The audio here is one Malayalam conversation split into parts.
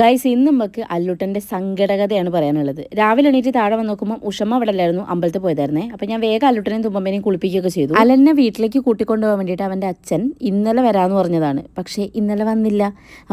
ഗൈസ് ഇന്ന് നമുക്ക് അല്ലുട്ടൻ്റെ സങ്കടകഥയാണ് പറയാനുള്ളത്. രാവിലെ എണീറ്റ് താഴെ വന്ന് നോക്കുമ്പോൾ ഉഷമ്മ അവിടെ അല്ലായിരുന്നു, അമ്പലത്തിൽ പോയതായിരുന്നേ. അപ്പം ഞാൻ വേഗം അല്ലുട്ടനെയും തുമ്പമ്മേനെയും കുളിപ്പിക്കുകയൊക്കെ ചെയ്തു. അലനെ വീട്ടിലേക്ക് കൂട്ടിക്കൊണ്ടുപോകാൻ വേണ്ടിയിട്ട് അവൻ്റെ അച്ഛൻ ഇന്നലെ വരാമെന്ന് പറഞ്ഞതാണ്. പക്ഷേ ഇന്നലെ വന്നില്ല.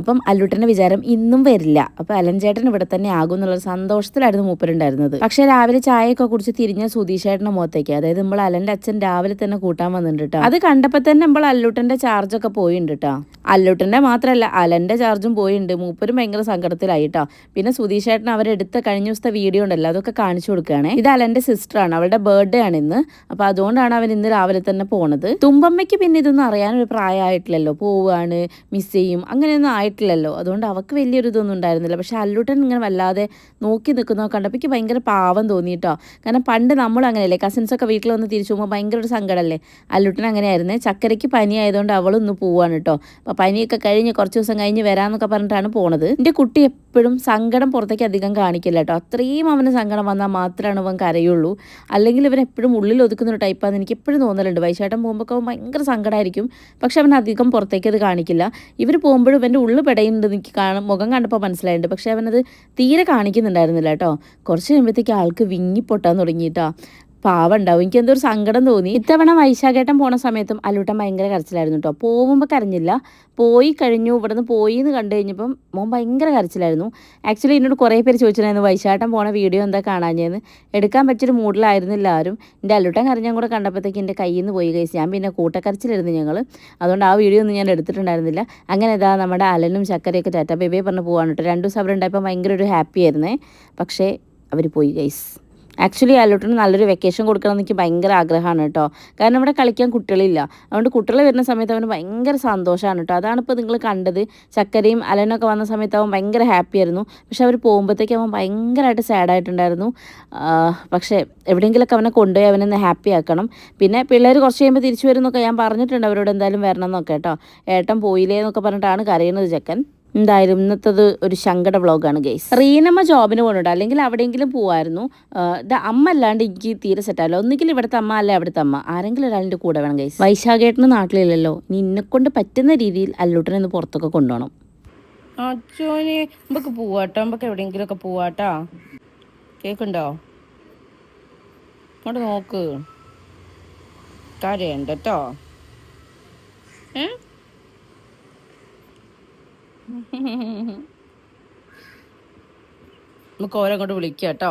അപ്പം അല്ലുട്ടൻ്റെ വിചാരം ഇന്നും വരില്ല. അപ്പം അലൻ ചേട്ടൻ ഇവിടെ തന്നെ ആകും എന്നുള്ളൊരു സന്തോഷത്തിലായിരുന്നു മൂപ്പരുണ്ടായിരുന്നത്. പക്ഷേ രാവിലെ ചായയൊക്കെ കുടിച്ച് തിരിഞ്ഞ സുധീഷേട്ടൻ്റെ മുഖത്തേക്ക്, അതായത് നമ്മൾ അലൻ്റെ അച്ഛൻ രാവിലെ തന്നെ കൂട്ടാൻ വന്നിട്ടുണ്ട് കേട്ടോ. അത് കണ്ടപ്പോൾ തന്നെ നമ്മൾ അല്ലുട്ടൻ്റെ ചാർജൊക്കെ പോയിട്ടുണ്ട് കേട്ടോ. അല്ലുട്ടൻ്റെ മാത്രമല്ല അലൻ്റെ ചാർജും പോയിട്ടുണ്ട്. മൂപ്പരും ഭയങ്കര സങ്കടത്തിലായിട്ടോ. പിന്നെ സുധീഷേട്ടൻ അവരെടുത്ത കഴിഞ്ഞ ദിവസത്തെ വീഡിയോ ഉണ്ടല്ലോ, അതൊക്കെ കാണിച്ചു കൊടുക്കുകയാണേ. ഇത് അലൻ്റെ സിസ്റ്ററാണ്, അവളുടെ ബർത്ത്ഡേ ആണ് ഇന്ന്. അപ്പോൾ അതുകൊണ്ടാണ് അവൻ ഇന്ന് രാവിലെ തന്നെ പോണത്. തുമ്പമ്മയ്ക്ക് പിന്നെ ഇതൊന്നും അറിയാനൊരു പ്രായമായിട്ടില്ലല്ലോ, പോവുകയാണ്, മിസ് ചെയ്യും, അങ്ങനെയൊന്നും ആയിട്ടില്ലല്ലോ. അതുകൊണ്ട് അവൾക്ക് വലിയൊരു ഇതൊന്നും ഉണ്ടായിരുന്നില്ല. പക്ഷെ അല്ലുട്ടൻ ഇങ്ങനെ വല്ലാതെ നോക്കി നിൽക്കുന്നതൊക്കെ കണ്ടപ്പോൾ എനിക്ക് ഭയങ്കര പാവം തോന്നിയിട്ടോ. കാരണം പണ്ട് നമ്മളും അങ്ങനെയല്ലേ, കസിൻസൊക്കെ വീട്ടിൽ വന്ന് തിരിച്ചു പോകുമ്പോൾ ഭയങ്കര ഒരു സങ്കടമല്ലേ. അല്ലുട്ടൻ അങ്ങനെയായിരുന്നേ. ചക്കരയ്ക്ക് പനി ആയതുകൊണ്ട് അവളൊന്ന് പോവാണ് കേട്ടോ. അപ്പോൾ പനിയൊക്കെ കഴിഞ്ഞ് കുറച്ച് ദിവസം കഴിഞ്ഞ് വരാമെന്നൊക്കെ പറഞ്ഞിട്ടാണ് പോണത്. എൻ്റെ കുട്ടി എപ്പോഴും സങ്കടം പുറത്തേക്ക് അധികം കാണിക്കില്ല കേട്ടോ. അത്രയും അവന് സങ്കടം വന്നാൽ മാത്രമാണ് അവൻ കരയുള്ളൂ. അല്ലെങ്കിൽ ഇവൻ എപ്പോഴും ഉള്ളിൽ ഒതുക്കുന്ന ഒരു ടൈപ്പാണെന്ന് എനിക്ക് എപ്പോഴും തോന്നലുണ്ട്. വൈശാട്ടൻ പോകുമ്പോൾ അവൻ ഭയങ്കര സങ്കടമായിരിക്കും, പക്ഷെ അവൻ അധികം പുറത്തേക്ക് അത് കാണിക്കില്ല. ഇവർ പോകുമ്പോഴും ഇവൻ്റെ ഉള്ളിൽ പെടയുന്നുണ്ട്, എനിക്ക് മുഖം കണ്ടപ്പോൾ മനസ്സിലായിട്ടുണ്ട്. പക്ഷെ അവനത് തീരെ കാണിക്കുന്നുണ്ടായിരുന്നില്ല കേട്ടോ. കുറച്ച് കഴിയുമ്പോഴത്തേക്ക് ആൾക്ക് വിങ്ങിപ്പൊട്ടാൻ തുടങ്ങിയിട്ടാ. പാവം ഉണ്ടാവും. എനിക്ക് എന്തോ ഒരു സങ്കടം തോന്നി. ഇത്തവണ വൈശാഖേട്ടൻ പോണ സമയത്തും അല്ലൂട്ടൻ ഭയങ്കര കരച്ചിലായിരുന്നു കേട്ടോ. പോകുമ്പോൾ കരഞ്ഞില്ല, പോയി കഴിഞ്ഞു ഇവിടെ നിന്ന് പോയി എന്ന് കണ്ടു കഴിഞ്ഞപ്പം മോൻ ഭയങ്കര കരച്ചിലായിരുന്നു. ആക്ച്വലി എന്നോട് കുറേ പേര് ചോദിച്ചിട്ടുണ്ടായിരുന്നു വൈശാഖേട്ടൻ പോണ വീഡിയോ എന്താ കാണാഞ്ഞെന്ന്. എടുക്കാൻ പറ്റിയൊരു മൂഡിലായിരുന്നില്ല ആരും. എൻ്റെ അല്ലൂട്ടൻ കരഞ്ഞാൽ കൂടെ കണ്ടപ്പോഴത്തേക്ക് എൻ്റെ കയ്യിൽ നിന്ന് പോയി കഴിച്ച്. ഞാൻ പിന്നെ കൂട്ടക്കരച്ചിലായിരുന്നു ഞങ്ങൾ, അതുകൊണ്ട് ആ വീഡിയോ ഒന്നും ഞാൻ എടുത്തിട്ടുണ്ടായിരുന്നില്ല. അങ്ങനെ ഇതാ നമ്മുടെ അലനും ചക്കരയൊക്കെ ടാറ്റ ബേബേ പറഞ്ഞ് പോകാൻ കേട്ടോ. 2 ദിവസം അവരുണ്ടായപ്പോൾ ഭയങ്കര ഒരു ഹാപ്പി ആയിരുന്നേ. പക്ഷേ അവർ പോയി ഗൈസ്. ആക്ച്വലി അല്ലുട്ടന് നല്ലൊരു വെക്കേഷൻ കൊടുക്കണം എന്ന് എനിക്ക് ഭയങ്കര ആഗ്രഹമാണ് കേട്ടോ. കാരണം ഇവിടെ കളിക്കാൻ കുട്ടികളില്ല. അതുകൊണ്ട് കുട്ടികൾ വരുന്ന സമയത്ത് അവന് ഭയങ്കര സന്തോഷമാണ് കേട്ടോ. അതാണിപ്പോൾ നിങ്ങൾ കണ്ടത്. ചക്കരയും അലനൊക്കെ വന്ന സമയത്ത് അവൻ ഭയങ്കര ഹാപ്പി ആയിരുന്നു. പക്ഷെ അവർ പോകുമ്പോഴത്തേക്ക് അവൻ ഭയങ്കരമായിട്ട് സാഡായിട്ടുണ്ടായിരുന്നു. പക്ഷേ എവിടെയെങ്കിലുമൊക്കെ അവനെ കൊണ്ടുപോയി അവനൊന്ന് ഹാപ്പി ആക്കണം. പിന്നെ പിള്ളേർ കുറച്ച് കഴിയുമ്പോൾ തിരിച്ചു വരുന്നൊക്കെ ഞാൻ പറഞ്ഞിട്ടുണ്ട് അവരോട്, എന്തായാലും വരണം എന്നൊക്കെ കേട്ടോ. ഏട്ടൻ പോയില്ലേ എന്നൊക്കെ പറഞ്ഞിട്ടാണ് കരയുന്നത് ചെക്കൻ. എന്തായാലും ഇന്നത്തത് ഒരു സങ്കട വ്ളോഗാണ് ഗൈസ്. റീനമ്മ ജോബിന് പോകുന്നുണ്ട്, അല്ലെങ്കിൽ അവിടെയെങ്കിലും പോവായിരുന്നു. അമ്മ അല്ലാണ്ട് എനിക്ക് തീരെ സെറ്റാവില്ല. ഒന്നുകിൽ ഇവിടുത്തെ അമ്മ അല്ലെ അവിടുത്തെ അമ്മ, ആരെങ്കിലും ഒരാളിൻ്റെ കൂടെ വേണം ഗൈസ്. വൈശാഖേട്ടന് നാട്ടിലില്ലല്ലോ, ഇനി എന്നെക്കൊണ്ട് പറ്റുന്ന രീതിയിൽ അല്ലൂട്ടനെ ഒന്ന് പുറത്തൊക്കെ കൊണ്ടുപോകണം. അച്ഛനെ നമുക്ക് പോവാട്ടോ, നമുക്ക് എവിടെയെങ്കിലുമൊക്കെ പോവാട്ടാ. കേൾക്കുണ്ടോ? അങ്ങോട്ട് നോക്ക്, കരയണ്ട കേട്ടോ. നമുക്ക് ഓരോ അങ്ങോട്ട് വിളിക്കാം കേട്ടോ.